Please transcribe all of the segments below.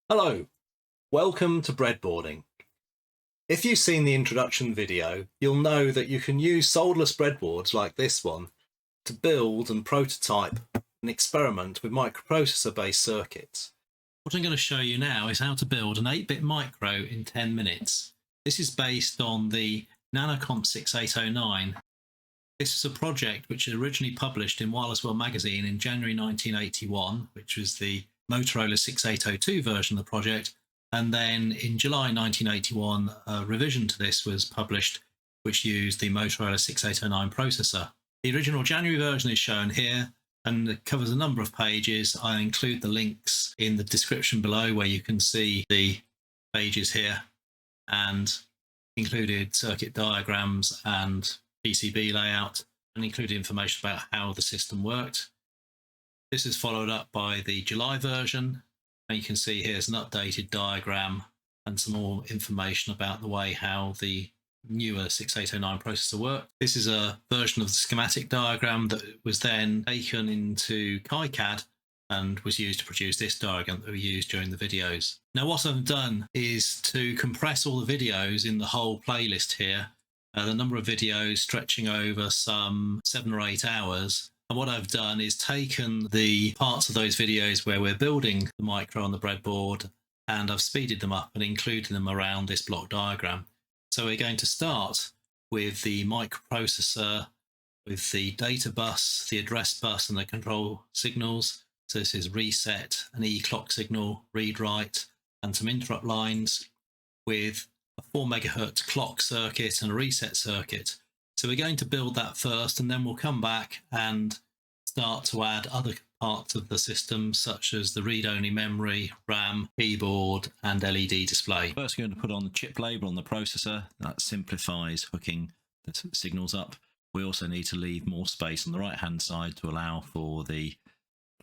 Hello, welcome to breadboarding. If you've seen the introduction video, you'll know that you can use solderless breadboards like this one to build and prototype and experiment with microprocessor-based circuits. What I'm going to show you now is how to build an 8-bit micro in 10 minutes. This is based on the Nanocomp 6809. This is a project which was originally published in Wireless World magazine in January 1981, which was the Motorola 6802 version of the project, and then in July 1981 a revision to this was published which used the Motorola 6809 processor. The original January version is shown here and it covers a number of pages. I include the links in the description below where you can see the pages here, and included circuit diagrams and PCB layout, and included information about how the system worked. This is followed up by the July version, and you can see here's an updated diagram and some more information about the way how the newer 6809 processor worked. This is a version of the schematic diagram that was then taken into Keypad and was used to produce this diagram that we used during the videos. Now what I've done is to compress all the videos in the whole playlist here, the number of videos stretching over some 7 or 8 hours. And what I've done is taken the parts of those videos where we're building the micro on the breadboard, and I've speeded them up and included them around this block diagram. So we're going to start with the microprocessor with the data bus, the address bus and the control signals. So this is reset, an E-clock signal, read-write, and some interrupt lines with a 4 MHz clock circuit and a reset circuit. So we're going to build that first, and then we'll come back and start to add other parts of the system, such as the read-only memory, RAM, keyboard, and LED display. First, we're going to put on the chip label on the processor. That simplifies hooking the signals up. We also need to leave more space on the right-hand side to allow for the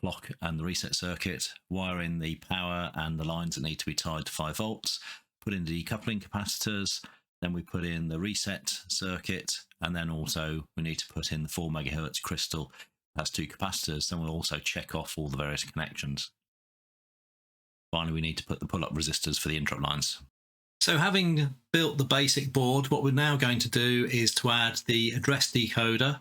clock and the reset circuit, wire in the power and the lines that need to be tied to 5 volts, put in the decoupling capacitors, then we put in the reset circuit, and then also we need to put in the 4 MHz crystal. That's 2 capacitors. Then we'll also check off all the various connections. Finally, we need to put the pull-up resistors for the interrupt lines. So having built the basic board, what we're now going to do is to add the address decoder,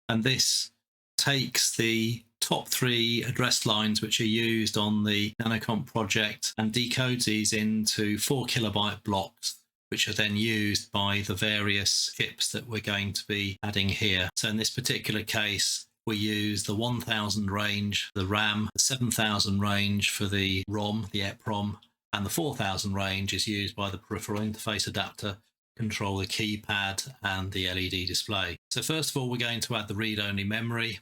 and this takes the top 3 address lines which are used on the Nanocomp project and decodes these into 4 kilobyte blocks, which are then used by the various chips that we're going to be adding here. So in this particular case, we use the 1000 range, the RAM, the 7000 range for the ROM, the EPROM, and the 4000 range is used by the peripheral interface adapter to control the keypad and the LED display. So first of all, we're going to add the read-only memory,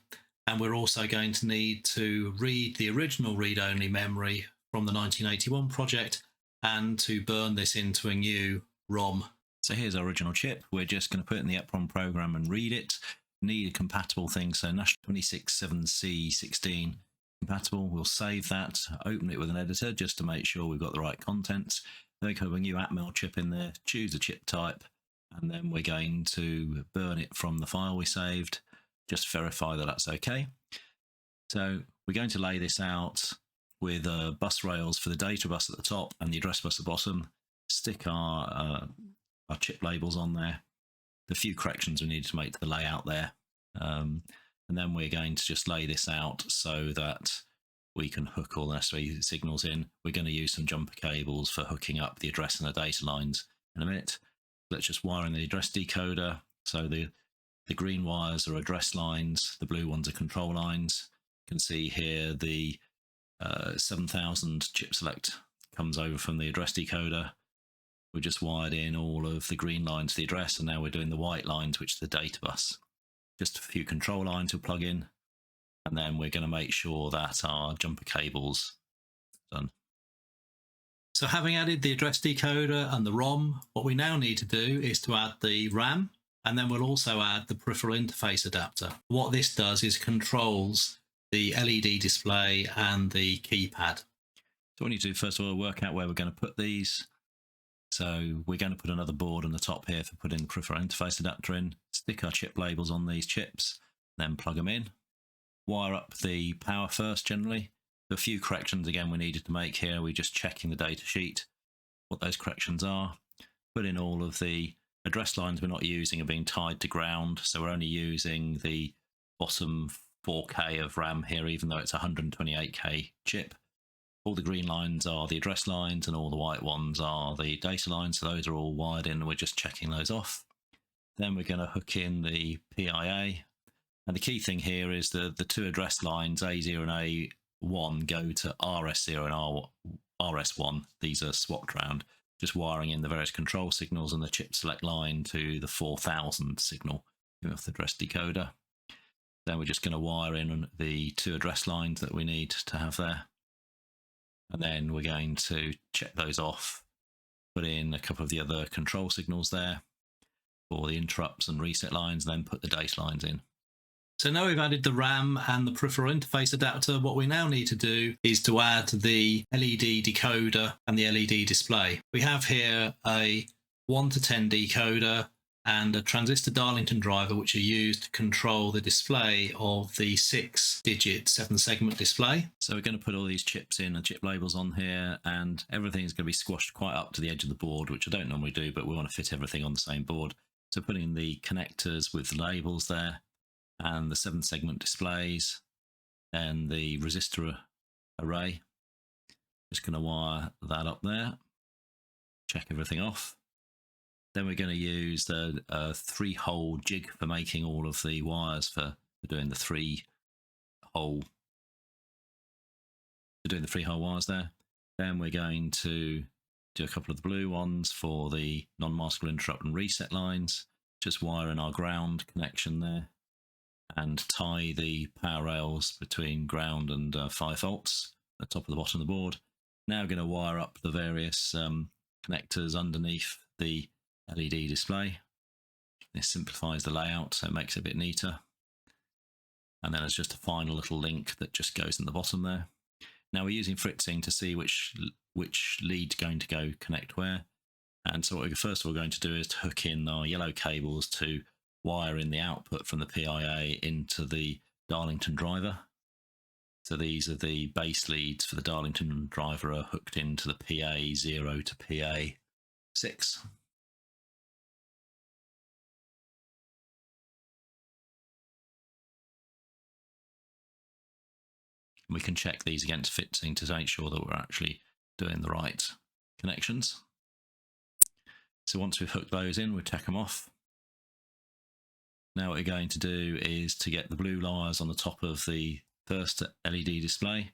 and we're also going to need to read the original read-only memory from the 1981 project and to burn this into a new ROM. So here's our original chip. We're just going to put it in the EPROM program and read it. Need a compatible thing, so National 267C16 compatible. We'll save that, open it with an editor just to make sure we've got the right contents. Then we can have a new Atmel chip in there, choose a chip type, and then we're going to burn it from the file we saved, just verify that that's okay. So we're going to lay this out with bus rails for the data bus at the top and the address bus at the bottom. Stick our chip labels on there. The few corrections we need to make to the layout there. And then we're going to just lay this out so that we can hook all the necessary signals in. We're going to use some jumper cables for hooking up the address and the data lines in a minute. Let's just wire in the address decoder. So the green wires are address lines, the blue ones are control lines. You can see here the 7000 chip select comes over from the address decoder. We just wired in all of the green lines to the address, and now we're doing the white lines, which is the data bus. Just a few control lines we'll plug in, and then we're going to make sure that our jumper cable's done. So having added the address decoder and the ROM, what we now need to do is to add the RAM, and then we'll also add the peripheral interface adapter. What this does is controls the LED display and the keypad. So what we need to do first of all, work out where we're going to put these. So we're going to put another board on the top here for putting the peripheral interface adapter in, stick our chip labels on these chips, then plug them in, wire up the power first generally, A few corrections again we needed to make here. We're just checking the data sheet, what those corrections are. Put in all of the address lines we're not using are being tied to ground, so we're only using the bottom 4K of RAM here, even though it's a 128K chip. All the green lines are the address lines and all the white ones are the data lines, so those are all wired in and we're just checking those off. Then we're going to hook in the PIA, and the key thing here is the two address lines A0 and A1 go to RS0 and RS1. These are swapped round, just wiring in the various control signals and the chip select line to the 4000 signal off the address decoder. Then we're just going to wire in the two address lines that we need to have there. And then we're going to check those off, put in a couple of the other control signals there for the interrupts and reset lines, and then put the data lines in. So now we've added the RAM and the peripheral interface adapter, what we now need to do is to add the LED decoder and the LED display. We have here a 1 to 10 decoder and a transistor Darlington driver, which are used to control the display of the 6-digit 7-segment display. So we're going to put all these chips in and chip labels on here, and everything's going to be squashed quite up to the edge of the board, which I don't normally do, but we want to fit everything on the same board. So putting the connectors with the labels there, and the 7-segment displays, and the resistor array. Just going to wire that up there, check everything off. Then we're going to use the 3-hole jig for making all of the wires for doing the 3-hole wires there. Then we're going to do a couple of the blue ones for the non-maskable interrupt and reset lines. Just wire in our ground connection there and tie the power rails between ground and 5 volts at the top of the bottom of the board. Now we're going to wire up the various connectors underneath the LED display. This simplifies the layout, so it makes it a bit neater. And then there's just a final little link that just goes in the bottom there. Now we're using fritzing to see which lead's going to go connect where. And so what we're first of all going to do is to hook in our yellow cables to wire in the output from the PIA into the Darlington driver. So these are the base leads for the Darlington driver are hooked into the PA0 to PA6. We can check these against fitting to make sure that we're actually doing the right connections. So once we've hooked those in, we'll take them off. Now what we're going to do is to get the blue wires on the top of the first LED display.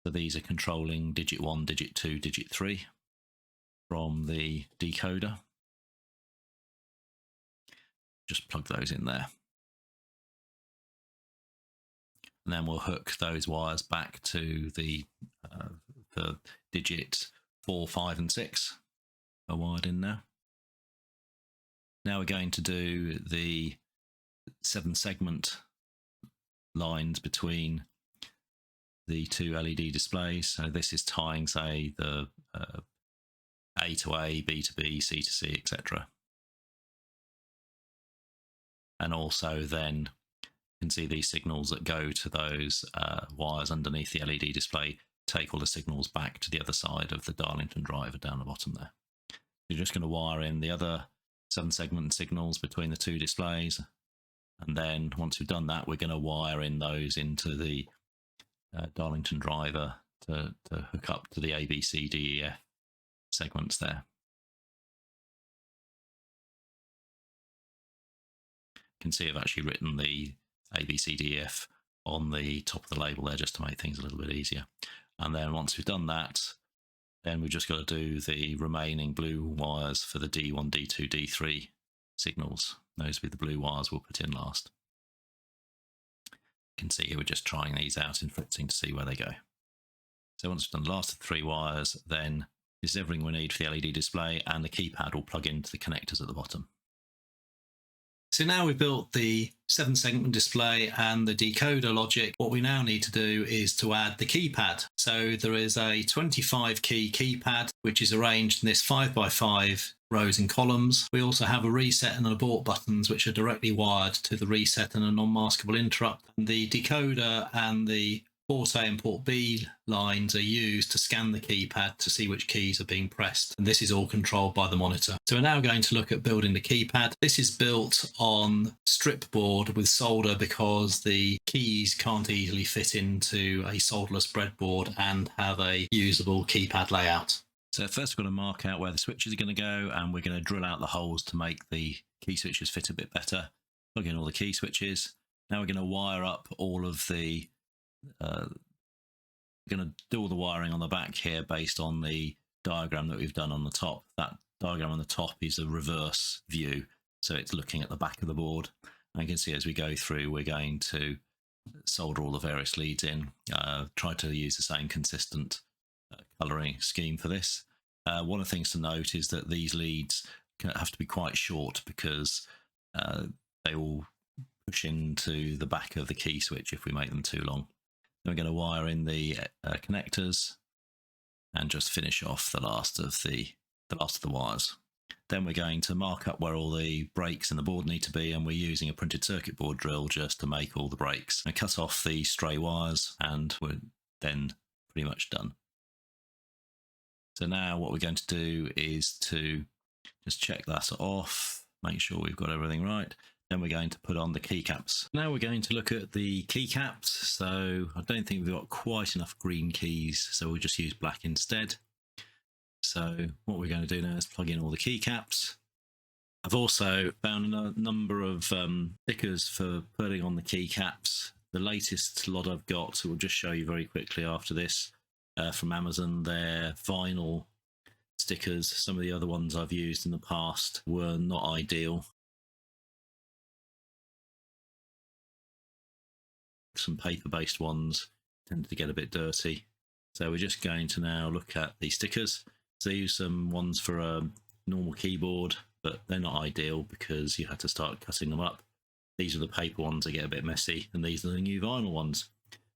So these are controlling digit 1, digit 2, digit 3 from the decoder. Just plug those in there. And then we'll hook those wires back to the digit 4, 5 and 6 are wired in now. Now we're going to do the 7-segment lines between the two LED displays. So this is tying, say, the A to A, B to B, C to C, etc. And also then you can see these signals that go to those wires underneath the LED display take all the signals back to the other side of the Darlington driver down the bottom there. You're just going to wire in the other 7-segment signals between the two displays, and then once we've done that, we're going to wire in those into the Darlington driver to hook up to the A, B, C, D, E, F segments there. You can see I've actually written the A, B, C, D, E, F on the top of the label there just to make things a little bit easier. And then once we've done that, then we've just got to do the remaining blue wires for the D1, D2, D3 signals. Those will be the blue wires we'll put in last. You can see here we're just trying these out in fritzing to see where they go. So once we've done the last 3 wires, then this is everything we need for the LED display, and the keypad will plug into the connectors at the bottom. So now we've built the 7-segment display and the decoder logic. What we now need to do is to add the keypad. So there is a 25 key keypad, which is arranged in this 5x5 rows and columns. We also have a reset and an abort buttons, which are directly wired to the reset and a non-maskable interrupt. And the decoder and the port A and port B lines are used to scan the keypad to see which keys are being pressed, and this is all controlled by the monitor. So we're now going to look at building the keypad. This is built on strip board with solder because the keys can't easily fit into a solderless breadboard and have a usable keypad layout. So first we're going to mark out where the switches are going to go, and we're going to drill out the holes to make the key switches fit a bit better. Plug in all the key switches. Now we're going to wire up all of the we're going to do all the wiring on the back here based on the diagram that we've done on the top. That diagram on the top is a reverse view, so it's looking at the back of the board. And you can see as we go through, we're going to solder all the various leads in, try to use the same consistent colouring scheme for this. One of the things to note is that these leads have to be quite short because they will push into the back of the key switch if we make them too long. Then we're going to wire in the connectors and just finish off the last of the wires. Then we're going to mark up where all the breaks in the board need to be, and we're using a printed circuit board drill just to make all the breaks. And cut off the stray wires, and we're then pretty much done. So now what we're going to do is to just check that off, make sure we've got everything right. Then we're going to put on the keycaps. Now we're going to look at the keycaps. So I don't think we've got quite enough green keys, so we'll just use black instead. So what we're going to do now is plug in all the keycaps. I've also found a number of stickers for putting on the keycaps. The latest lot I've got, we'll just show you very quickly after this, from Amazon. They're vinyl stickers. Some of the other ones I've used in the past were not ideal. Some paper-based ones tended to get a bit dirty. So we're just going to now look at the stickers. So I use some ones for a normal keyboard, but they're not ideal because you have to start cutting them up. These are the paper ones that get a bit messy, and these are the new vinyl ones.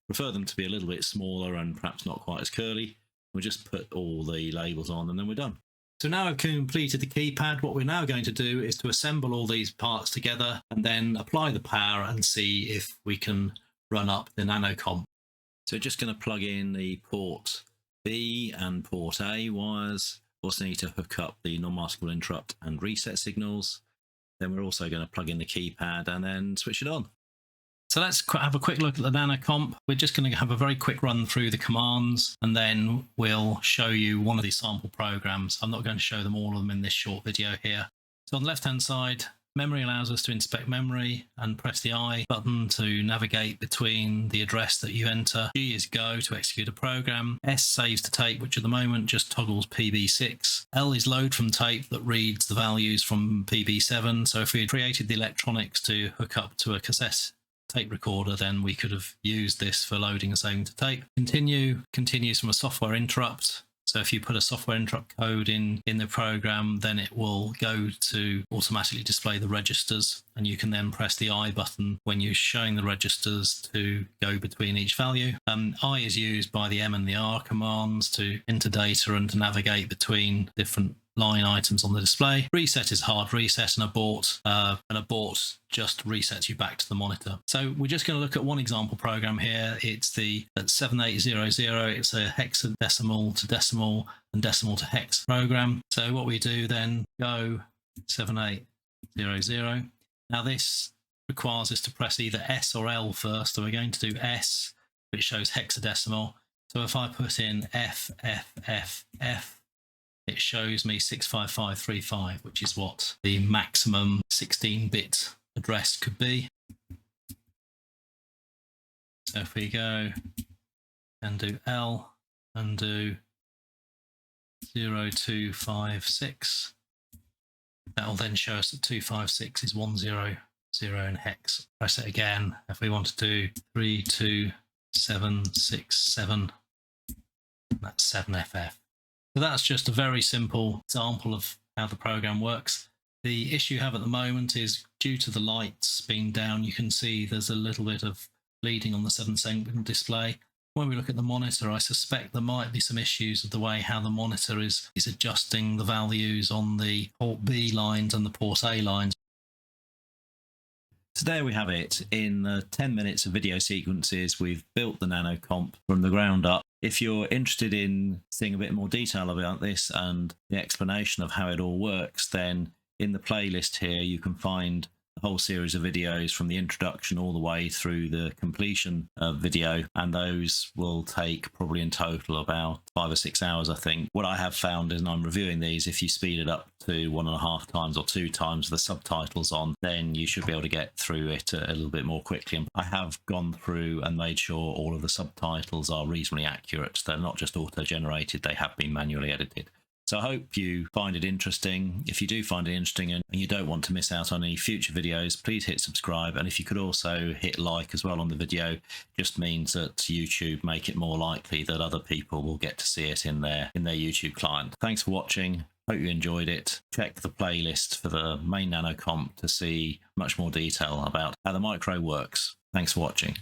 Prefer them to be a little bit smaller and perhaps not quite as curly. We'll just put all the labels on and then we're done. So now I've completed the keypad, what we're now going to do is to assemble all these parts together and then apply the power and see if we can run up the Nanocomp. So just going to plug in the port B and port A wires. Also need to hook up the non-maskable interrupt and reset signals. Then we're also going to plug in the keypad and then switch it on. So let's have a quick look at the Nanocomp. We're just going to have a very quick run through the commands and then we'll show you one of these sample programs. I'm not going to show them all of them in this short video here. So on the left hand side, memory allows us to inspect memory and press the I button to navigate between the address that you enter. G is go to execute a program. S saves to tape, which at the moment just toggles PB6. L is load from tape that reads the values from PB7. So if we had created the electronics to hook up to a cassette tape recorder, then we could have used this for loading and saving to tape. Continue continues from a software interrupt. So if you put a software interrupt code in the program, then it will go to automatically display the registers, and you can then press the I button when you're showing the registers to go between each value. I is used by the M and the R commands to enter data and to navigate between different line items on the display. Reset is hard reset, and abort just resets you back to the monitor. So we're just going to look at one example program here. It's the 7800. It's a hexadecimal to decimal and decimal to hex program. So what we do then, go 7800. Now this requires us to press either S or L first. So we're going to do S, which shows hexadecimal. So if I put in F, it shows me 65535, which is what the maximum 16-bit address could be. So if we go and do L and do 0256, that will then show us that 256 is 100 in hex. Press it again if we want to do 32767, that's 7FF. So that's just a very simple example of how the program works. The issue you have at the moment is due to the lights being down, you can see there's a little bit of bleeding on the 7-segment display. When we look at the monitor, I suspect there might be some issues with the way how the monitor is adjusting the values on the port B lines and the port A lines. So there we have it. In 10 minutes of video sequences, we've built the Nanocomp from the ground up. If you're interested in seeing a bit more detail about this and the explanation of how it all works, then in the playlist here you can find the whole series of videos from the introduction all the way through the completion video, and those will take probably in total about 5 or 6 hours, I think. What I have found is, and I'm reviewing these, if you speed it up to 1.5 times or 2 times the subtitles on, then you should be able to get through it a little bit more quickly. And I have gone through and made sure all of the subtitles are reasonably accurate. They're not just auto-generated, they have been manually edited. So I hope you find it interesting. If you do find it interesting and you don't want to miss out on any future videos, please hit subscribe. And if you could also hit like as well on the video, just means that YouTube make it more likely that other people will get to see it in their YouTube client. Thanks for watching. Hope you enjoyed it. Check the playlist for the main Nanocomp to see much more detail about how the micro works. Thanks for watching.